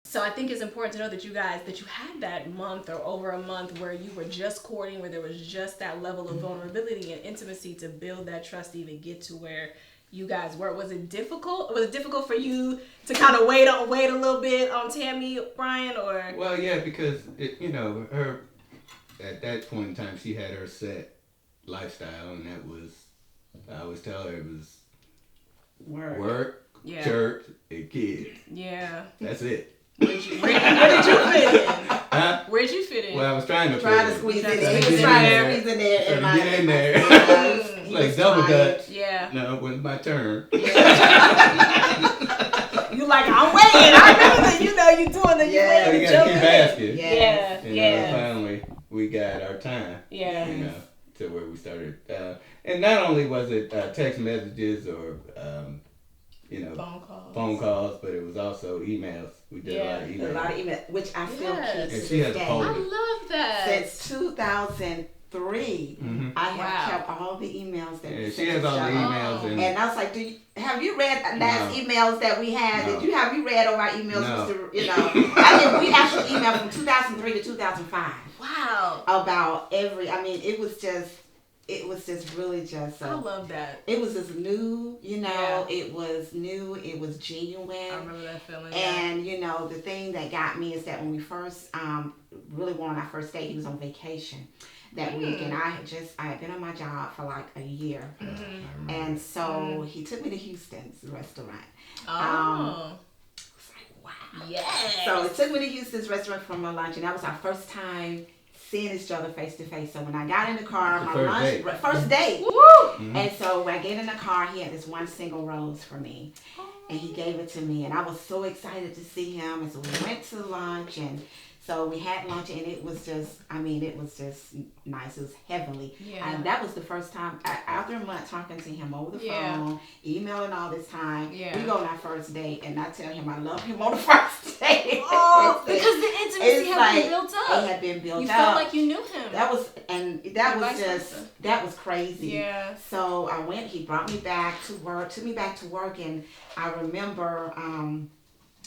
So I think it's important to know that you guys, that you had that month or over a month where you were just courting, where there was just that level of vulnerability and intimacy to build that trust to even get to where you guys were. Was it difficult? Was it difficult for you to kind of wait a little bit on Tammy, Brian, or? Well, yeah, because her at that point in time she had her set lifestyle, and that was, I always tell her, it was work, Yeah. church, and kids. Yeah. That's it. Where did you fit in? Huh? Where'd you fit in? Well, I was trying to squeeze it in. Trying to He was trying to squeeze in there. Trying to get in there. Yes, Like double dutch. Yeah. No, it wasn't my turn. You like, I'm waiting. I remember that, you doing the, you So waiting you to gotta jump keep in. asking. Yeah. And finally, we got our time. Yeah. To where we started. And not only was it text messages or, phone calls, but it was also emails. We did a lot of emails. A lot of emails, which I still keep And to she has this day. a folder. I love that. Since 2003, I have kept all the emails that we Yeah, sent she has to all the each other. emails. And I was like, have you read the last No. emails that we had? No. Have you read all our emails, No. Mr. I mean, we actually emailed from 2003 to 2005. Wow. About it was just really just. I love that. It was just new, Yeah. It was new. It was genuine. I remember that feeling. And the thing that got me is that when we first really went on our first date, he was on vacation that week, and I had been on my job for like a year, and so he took me to Houston's restaurant. Oh. I was like, wow. Yes. So it took me to Houston's restaurant for my lunch, and that was our first time seeing each other face to face. So when I got in the car, first date. Woo! Mm-hmm. And so when I get in the car, he had this one single rose for me, and he gave it to me, and I was so excited to see him. And so we went to lunch, and so we had lunch, and it was just nice. It was heavenly. Yeah. And that was the first time, after a month talking to him over the phone, emailing all this time, we go on our first date, and I tell him I love him on the first date. Oh, because the intimacy had been built up. It had been built up. You felt like you knew him. That was crazy. Yeah. So I went, he brought me back to work, and I remember,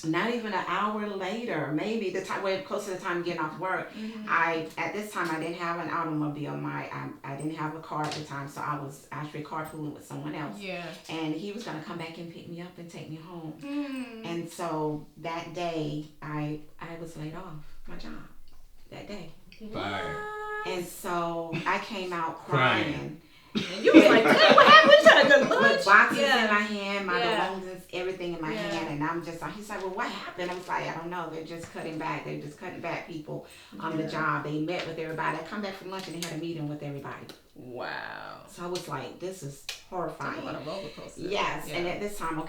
not even an hour later, maybe the time, we're close to the time of getting off work. At this time I didn't have an automobile. I didn't have a car at the time, so I was actually carpooling with someone else. Yeah. And he was gonna come back and pick me up and take me home. And so that day I was laid off my job that day. Fire. And so I came out crying. And you was like, hey, what happened? You had a good lunch. With boxes in my hand, my belongings, everything in my Yeah. hand, and I'm just like, he's like, well, what happened? I was like, I don't know. They're just cutting back. They're just cutting back people on the job. They met with everybody. I come back from lunch and they had a meeting with everybody. Wow. So I was like, this is horrifying. Talk about a roller coaster. Yes, Yeah. and at this time,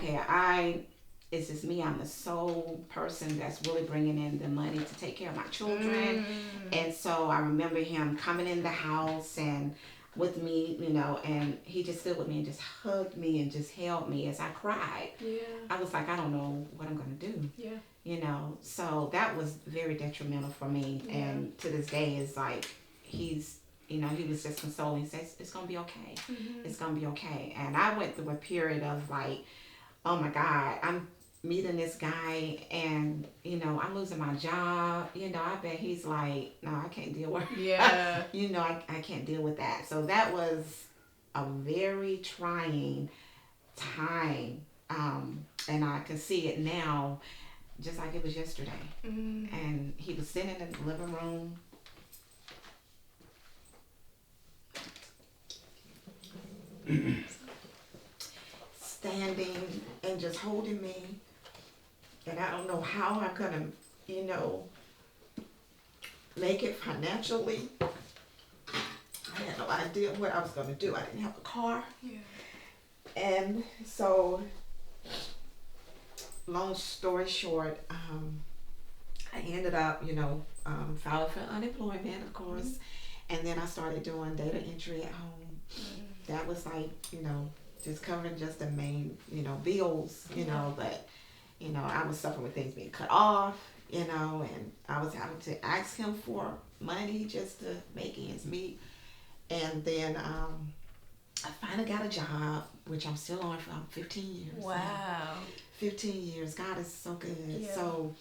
it's just me. I'm the sole person that's really bringing in the money to take care of my children. And so I remember him coming in the house and with me, and he just stood with me and just hugged me and just held me as I cried. Yeah. I was like, I don't know what I'm going to do. Yeah. So that was very detrimental for me. Yeah. And to this day, it's like, he was just consoling. He says, it's going to be okay. It's going to be okay. And I went through a period of like, oh my God, I'm meeting this guy and, I'm losing my job. I bet he's like, no, I can't deal with it. Yeah. I can't deal with that. So that was a very trying time. And I can see it now just like it was yesterday. And he was sitting in the living room. Standing and just holding me, and I don't know how I'm gonna, make it financially. I had no idea what I was gonna do. I didn't have a car, and so, long story short, I ended up, filing for unemployment, of course, and then I started doing data entry at home. That was like, just covering just the main, bills, but, I was suffering with things being cut off, and I was having to ask him for money just to make ends meet. And then I finally got a job, which I'm still on for 15 years. Wow. 15 years. God is so good. Yeah. So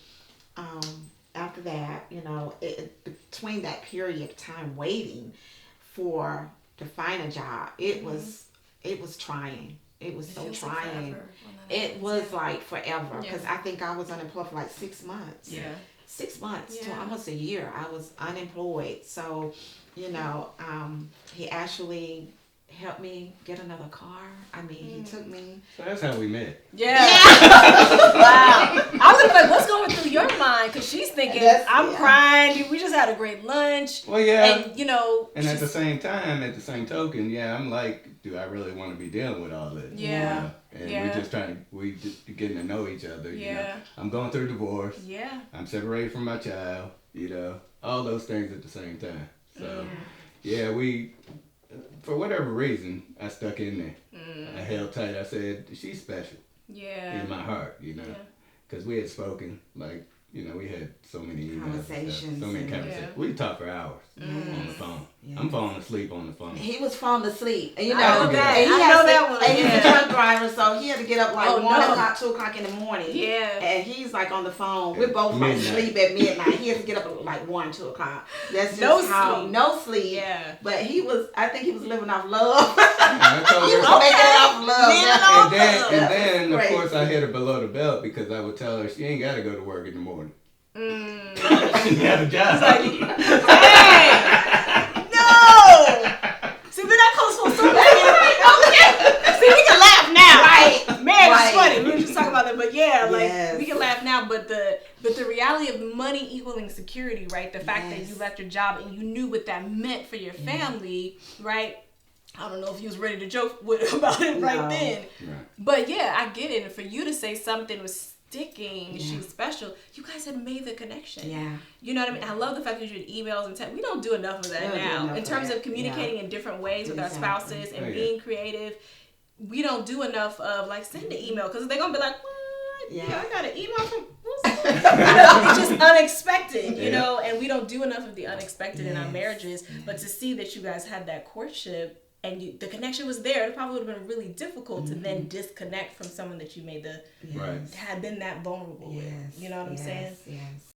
between that period of time waiting to find a job, it was trying. It was so trying. It was like forever because I think I was unemployed for like 6 months. Yeah. 6 months to almost a year. I was unemployed. So, he actually helped me get another car. I mean, he took me. So that's how we met. Yeah. Wow. I was like, what's going through your mind? Because she's thinking, I'm crying. We just had a great lunch. Well, yeah. And, And at the same token, I'm like, do I really want to be dealing with all this? Yeah. And we just getting to know each other. Yeah. I'm going through divorce. Yeah. I'm separated from my child. All those things at the same time. So, we, for whatever reason, I stuck in there. I held tight. I said, she's special. Yeah. In my heart, because we had spoken, like, we had so many emails conversations. So many conversations. Yeah. We talked for hours on the phone. Yeah. I'm falling asleep on the phone. He was falling asleep. And, I know that. And I know that one. And he's a truck driver, so he had to get up like 1 o'clock, 2 o'clock in the morning. Yeah. And he's like on the phone. We're both like asleep at midnight. He has to get up at like 1, 2 o'clock. That's just no sleep. Yeah. But I think he was living off love. I told he her, was making it off love. And then of course, I hit her below the belt because I would tell her she ain't got to go to work in the morning. She had a job. Hey! No! See, but that comes from so many. Okay. See, we can laugh now. Right. Man, it's funny. We were just talking about that, but we can laugh now. But the reality of money equaling security, right? The fact that you left your job and you knew what that meant for your family, right? I don't know if you was ready to joke about it right then. Right. But I get it. And for you to say something was sticking, she was special, you guys had made the connection. Yeah. You know what I mean? I love the fact that you had emails and text. We don't do enough of that now. In terms of communicating in different ways with our spouses and being creative, we don't do enough of like send an email because they're gonna be like, what? Yeah, I got an email from it's just unexpected, and we don't do enough of the unexpected in our marriages. But to see that you guys had that courtship and the connection was there, it probably would have been really difficult to then disconnect from someone that you made had been that vulnerable with. You know what I'm saying? Yes.